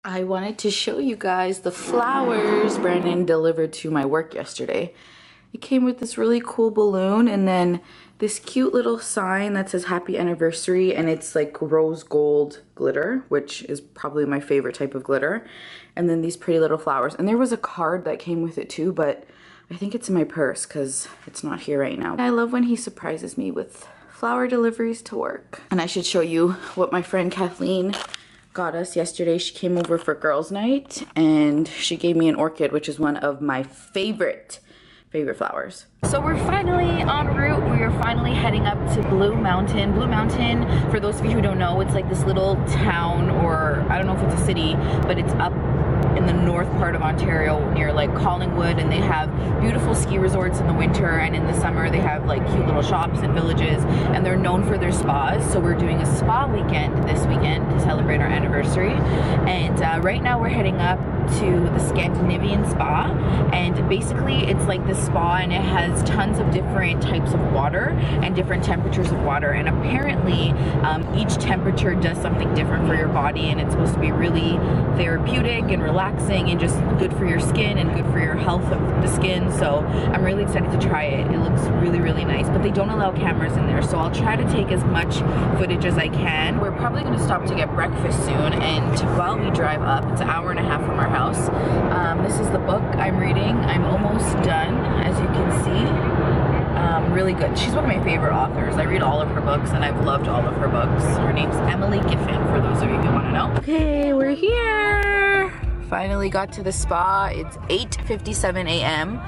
I wanted to show you guys the flowers Brandon delivered to my work yesterday. It came with this really cool balloon and then this cute little sign that says happy anniversary, and it's like rose gold glitter, which is probably my favorite type of glitter. And then these pretty little flowers. And there was a card that came with it too, but I think it's in my purse because it's not here right now. I love when he surprises me with flower deliveries to work. And I should show you what my friend Kathleen got us yesterday. She came over for girls' night and she gave me an orchid, which is one of my favorite flowers. So we're finally en route. We are finally heading up to Blue Mountain. Blue Mountain, for those of you who don't know, it's like this little town, or I don't know if it's a city, but it's up in the north part of Ontario near like Collingwood, and they have beautiful ski resorts in the winter, and in the summer they have like cute little shops and villages, and they're known for their spas. So we're doing a spa weekend this weekend to celebrate our anniversary, and right now we're heading up to the Scandinavian spa, and basically it's like this spa and it has tons of different types of water and different temperatures of water, and apparently each temperature does something different for your body, and it's supposed to be really therapeutic and relaxing and just good for your skin and good for your health of the skin. So I'm really excited to try it. It looks really nice, but they don't allow cameras in there, so I'll try to take as much footage as I can. We're probably going to stop to get breakfast soon, and while we drive up, it's an hour and a half from our house. This is the book I'm reading. I'm almost done, as you can see. Really good. She's one of my favorite authors. I read all of her books and I've loved all of her books. Her name's Emily Giffen, for those of you who want to know. Okay, we're here. Finally got to the spa. It's 8:57 a.m.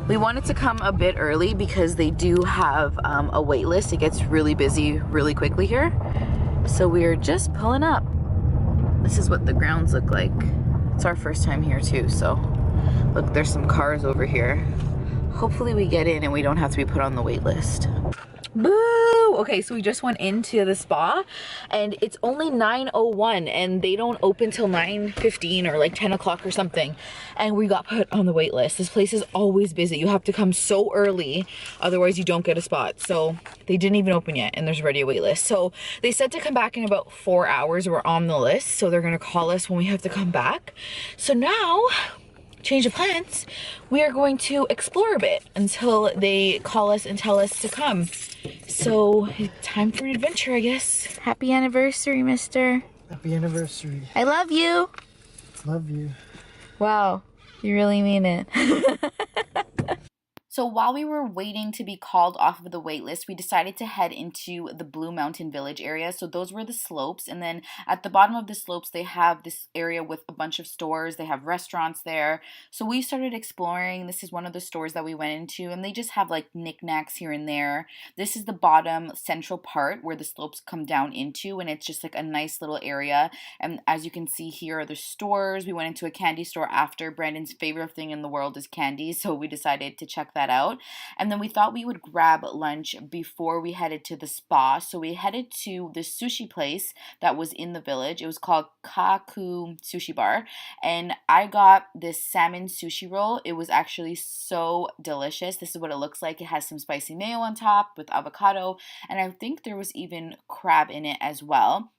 We wanted to come a bit early because they do have a wait list. It gets really busy really quickly here. So we're just pulling up. This is what the grounds look like. It's our first time here too, so look, there's some cars over here. Hopefully we get in and we don't have to be put on the wait list. Boo! Okay, so we just went into the spa and it's only 9:01 and they don't open till 9:15 or like 10 o'clock or something, and we got put on the wait list. This place is always busy. You have to come so early, otherwise you don't get a spot. So they didn't even open yet and there's already a wait list. So they said to come back in about 4 hours. We're on the list, so they're gonna call us when we have to come back. So now, change of plans, we are going to explore a bit until they call us and tell us to come. So, time for an adventure, I guess. Happy anniversary, mister. Happy anniversary. I love you. Love you. Wow, you really mean it. So while we were waiting to be called off of the wait list, we decided to head into the Blue Mountain Village area. So those were the slopes, and then at the bottom of the slopes they have this area with a bunch of stores. They have restaurants there. So we started exploring. This is one of the stores that we went into, and they just have like knickknacks here and there. This is the bottom central part where the slopes come down into, and it's just like a nice little area. And as you can see, here are the stores. We went into a candy store after. Brandon's favorite thing in the world is candy, so we decided to check that out. And then we thought we would grab lunch before we headed to the spa. So we headed to this sushi place that was in the village. It was called Kaku Sushi Bar, and I got this salmon sushi roll. It was actually so delicious. This is what it looks like. It has some spicy mayo on top with avocado, and I think there was even crab in it as well.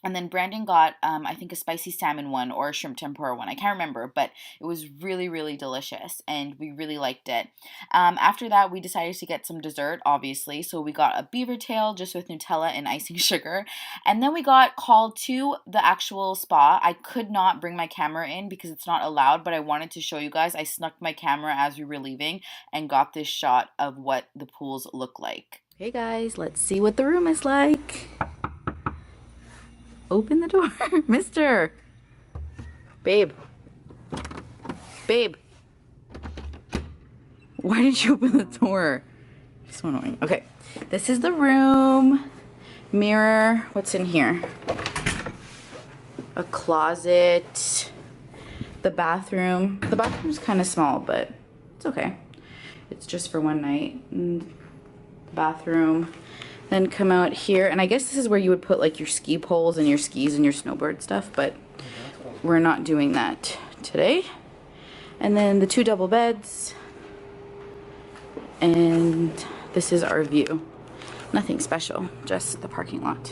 And then Brandon got, I think, a spicy salmon one or a shrimp tempura one. I can't remember, but it was really delicious, and we really liked it. After that, we decided to get some dessert, obviously. So we got a beaver tail just with Nutella and icing sugar. And then we got called to the actual spa. I could not bring my camera in because it's not allowed, but I wanted to show you guys. I snuck my camera as we were leaving and got this shot of what the pools look like. Hey guys, let's see what the room is like. Open the door, mister. Babe. Babe. Why did you open the door? So annoying. Okay, this is the room. Mirror. What's in here? A closet. The bathroom. The bathroom's kind of small, but it's okay. It's just for one night. And the bathroom. Then come out here, and I guess this is where you would put like your ski poles and your skis and your snowboard stuff, but we're not doing that today. And then the 2 double beds, and this is our view. Nothing special, just the parking lot.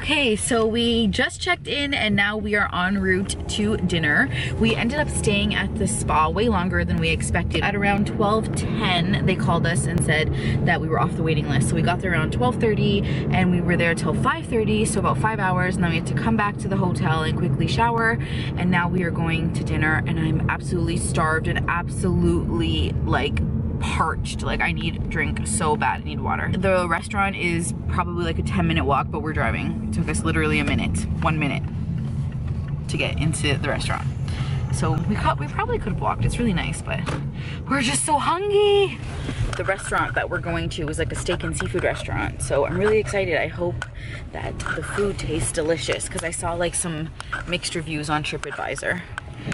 Okay, so we just checked in and now we are en route to dinner. We ended up staying at the spa way longer than we expected. At around 12:10, they called us and said that we were off the waiting list. So we got there around 12:30 and we were there till 5:30, so about 5 hours, and then we had to come back to the hotel and quickly shower. And now we are going to dinner and I'm absolutely starved and absolutely like parched. Like I need a drink so bad. I need water. The restaurant is probably like a 10-minute walk, but we're driving. It took us literally a minute, 1 minute to get into the restaurant. So we probably could have walked. It's really nice, but we're just so hungry. The restaurant that we're going to is like a steak and seafood restaurant. So I'm really excited. I hope that the food tastes delicious because I saw like some mixed reviews on TripAdvisor.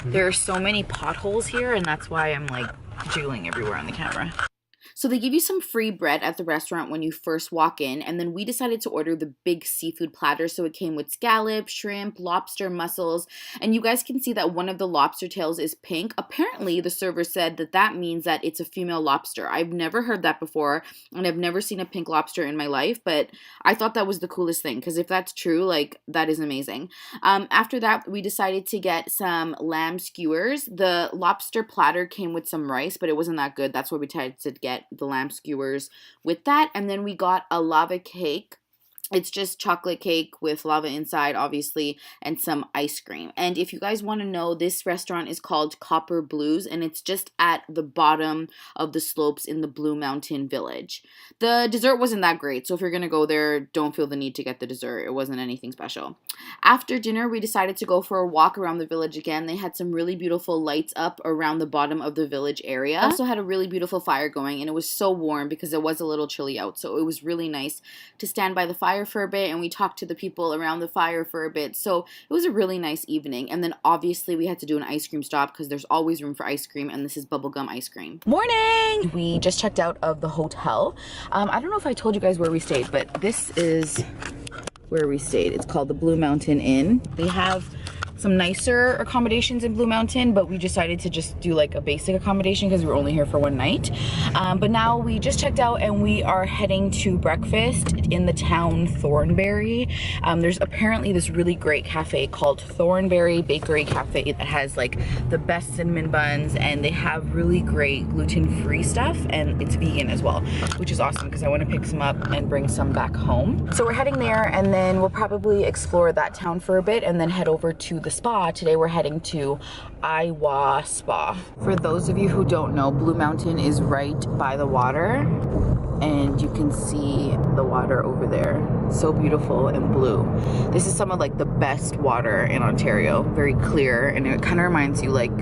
There are so many potholes here and that's why I'm like jiggling everywhere on the camera. So they give you some free bread at the restaurant when you first walk in, and then we decided to order the big seafood platter. So it came with scallops, shrimp, lobster, mussels, and you guys can see that one of the lobster tails is pink. Apparently, the server said that that means that it's a female lobster. I've never heard that before, and I've never seen a pink lobster in my life, but I thought that was the coolest thing, because if that's true, like, that is amazing. After that, we decided to get some lamb skewers. The lobster platter came with some rice, but it wasn't that good. That's what we decided to get the lamb skewers with that. And then we got a lava cake. It's just chocolate cake with lava inside, obviously, and some ice cream. And if you guys want to know, this restaurant is called Copper Blues, and it's just at the bottom of the slopes in the Blue Mountain Village. The dessert wasn't that great, so if you're going to go there, don't feel the need to get the dessert. It wasn't anything special. After dinner, we decided to go for a walk around the village again. They had some really beautiful lights up around the bottom of the village area. Also had a really beautiful fire going, and it was so warm because it was a little chilly out, so it was really nice to stand by the fire for a bit, and we talked to the people around the fire for a bit. So it was a really nice evening. And then obviously we had to do an ice cream stop because there's always room for ice cream, and this is bubblegum ice cream. Morning! We just checked out of the hotel. I don't know if I told you guys where we stayed, but this is where we stayed. It's called the Blue Mountain Inn. They have some nicer accommodations in Blue Mountain, but we decided to just do like a basic accommodation because we were only here for one night. But now we just checked out and we are heading to breakfast in the town Thornbury. There's apparently this really great cafe called Thornbury Bakery Cafe that has like the best cinnamon buns, and they have really great gluten-free stuff, and it's vegan as well, which is awesome because I want to pick some up and bring some back home. So we're heading there, and then we'll probably explore that town for a bit and then head over to the spa. Today we're heading to Iwa Spa. For those of you who don't know, Blue Mountain is right by the water, and you can see the water over there. So beautiful and blue. This is some of like the best water in Ontario. Very clear, and it kind of reminds you like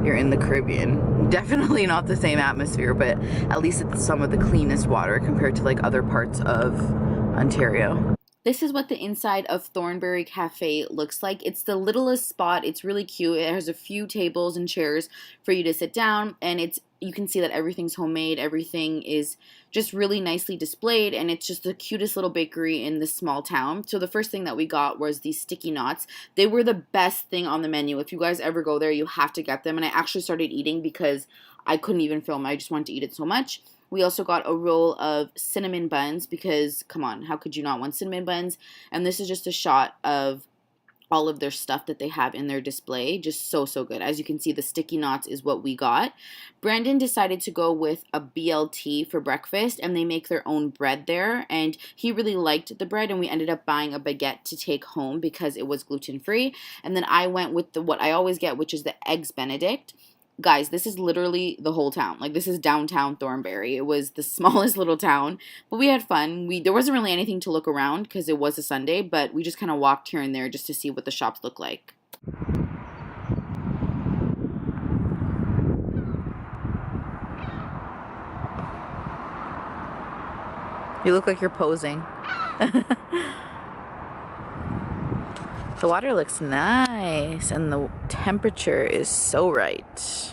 you're in the Caribbean. Definitely not the same atmosphere, but at least it's some of the cleanest water compared to like other parts of Ontario. This is what the inside of Thornbury Cafe looks like. It's the littlest spot. It's really cute. It has a few tables and chairs for you to sit down, and you can see that everything's homemade. Everything is just really nicely displayed, and it's just the cutest little bakery in this small town. So the first thing that we got was these sticky knots. They were the best thing on the menu. If you guys ever go there, you have to get them. And I actually started eating because I couldn't even film. I just wanted to eat it so much. We also got a roll of cinnamon buns because, come on, how could you not want cinnamon buns? And this is just a shot of all of their stuff that they have in their display. Just so, so good. As you can see, the sticky knots is what we got. Brandon decided to go with a BLT for breakfast, and they make their own bread there. And he really liked the bread, and we ended up buying a baguette to take home because it was gluten-free. And then I went with what I always get, which is the Eggs Benedict. Guys, this is literally the whole town. Like, this is downtown Thornbury. It was the smallest little town, but we had fun. There wasn't really anything to look around because it was a Sunday, but we just kind of walked here and there just to see what the shops look like. You look like you're posing. The water looks nice, and the temperature is so right.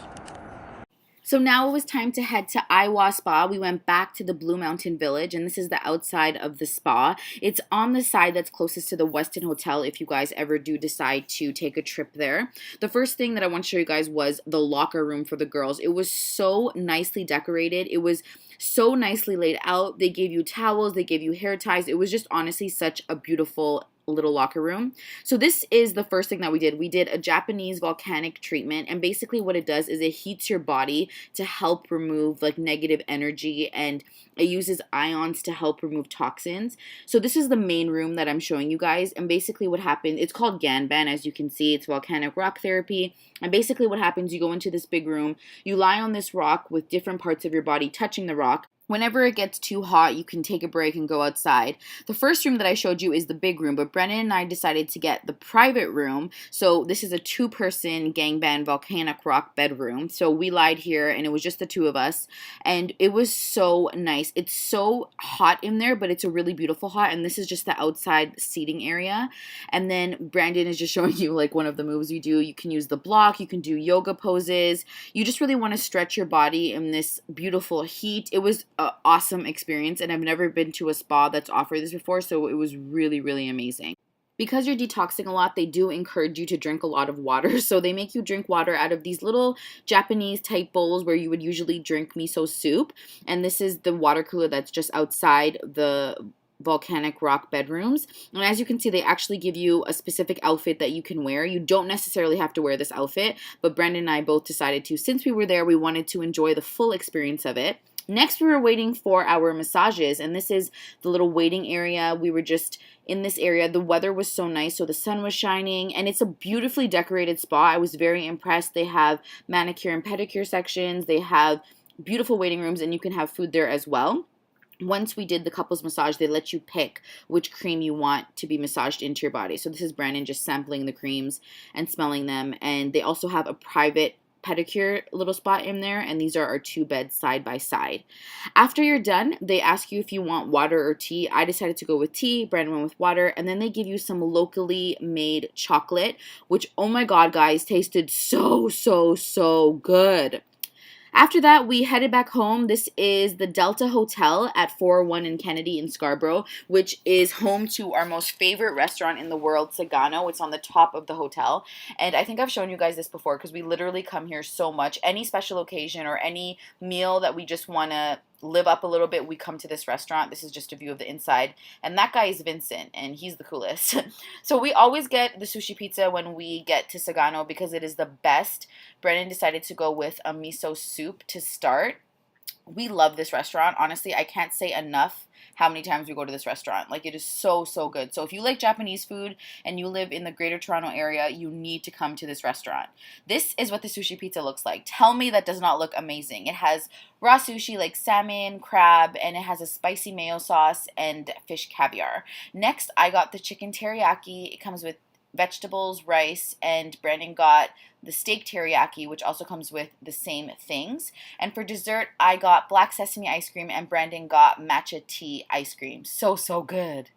So now it was time to head to Iwa Spa. We went back to the Blue Mountain Village, and this is the outside of the spa. It's on the side that's closest to the Westin Hotel if you guys ever do decide to take a trip there. The first thing that I want to show you guys was the locker room for the girls. It was so nicely decorated. It was so nicely laid out. They gave you towels, they gave you hair ties. It was just honestly such a beautiful little locker room. So this is the first thing that we did. We did a Japanese volcanic treatment, and basically what it does is it heats your body to help remove like negative energy, and it uses ions to help remove toxins. So this is the main room that I'm showing you guys, and basically what happened, it's called Ganban, as you can see. It's volcanic rock therapy, and basically what happens, you go into this big room, you lie on this rock with different parts of your body touching the rock. Whenever it gets too hot, you can take a break and go outside. The first room that I showed you is the big room, but Brandon and I decided to get the private room. So this is a 2-person gangbang volcanic rock bedroom. So we lied here, and it was just the 2 of us, and it was so nice. It's so hot in there, but it's a really beautiful hot, and this is just the outside seating area. And then Brandon is just showing you like one of the moves you do. You can use the block, you can do yoga poses. You just really want to stretch your body in this beautiful heat. It was an awesome experience, and I've never been to a spa that's offered this before, so it was really, really amazing. Because you're detoxing a lot, they do encourage you to drink a lot of water. So they make you drink water out of these little Japanese type bowls where you would usually drink miso soup. And this is the water cooler that's just outside the volcanic rock bedrooms. And as you can see, they actually give you a specific outfit that you can wear. You don't necessarily have to wear this outfit, but Brandon and I both decided to. Since we were there, we wanted to enjoy the full experience of it. Next, we were waiting for our massages, and this is the little waiting area. We were just in this area. The weather was so nice, so the sun was shining, and it's a beautifully decorated spa. I was very impressed. They have manicure and pedicure sections. They have beautiful waiting rooms, and you can have food there as well. Once we did the couples massage, they let you pick which cream you want to be massaged into your body. So this is Brandon just sampling the creams and smelling them, and they also have a private pedicure little spot in there, and these are our 2 beds side by side. After you're done, they ask you if you want water or tea. I decided to go with tea, Brandon went with water, and then they give you some locally made chocolate, which, oh my god, guys, tasted so, so, so good. After that, we headed back home. This is the Delta Hotel at 401 in Kennedy in Scarborough, which is home to our most favorite restaurant in the world, Sagano. It's on the top of the hotel. And I think I've shown you guys this before because we literally come here so much. Any special occasion or any meal that we just want to live up a little bit, we come to this restaurant. This is just a view of the inside, and that guy is Vincent, and he's the coolest. So we always get the sushi pizza when we get to Sagano because it is the best. Brennan decided to go with a miso soup to start. We love this restaurant. Honestly, I can't say enough how many times we go to this restaurant. Like, it is so, so good. So if you like Japanese food and you live in the Greater Toronto area, you need to come to this restaurant. This is what the sushi pizza looks like. Tell me that does not look amazing. It has raw sushi like salmon, crab, and it has a spicy mayo sauce and fish caviar. Next, I got the chicken teriyaki. It comes with vegetables, rice, and Brandon got the steak teriyaki, which also comes with the same things. And for dessert, I got black sesame ice cream, and Brandon got matcha tea ice cream. So, so good.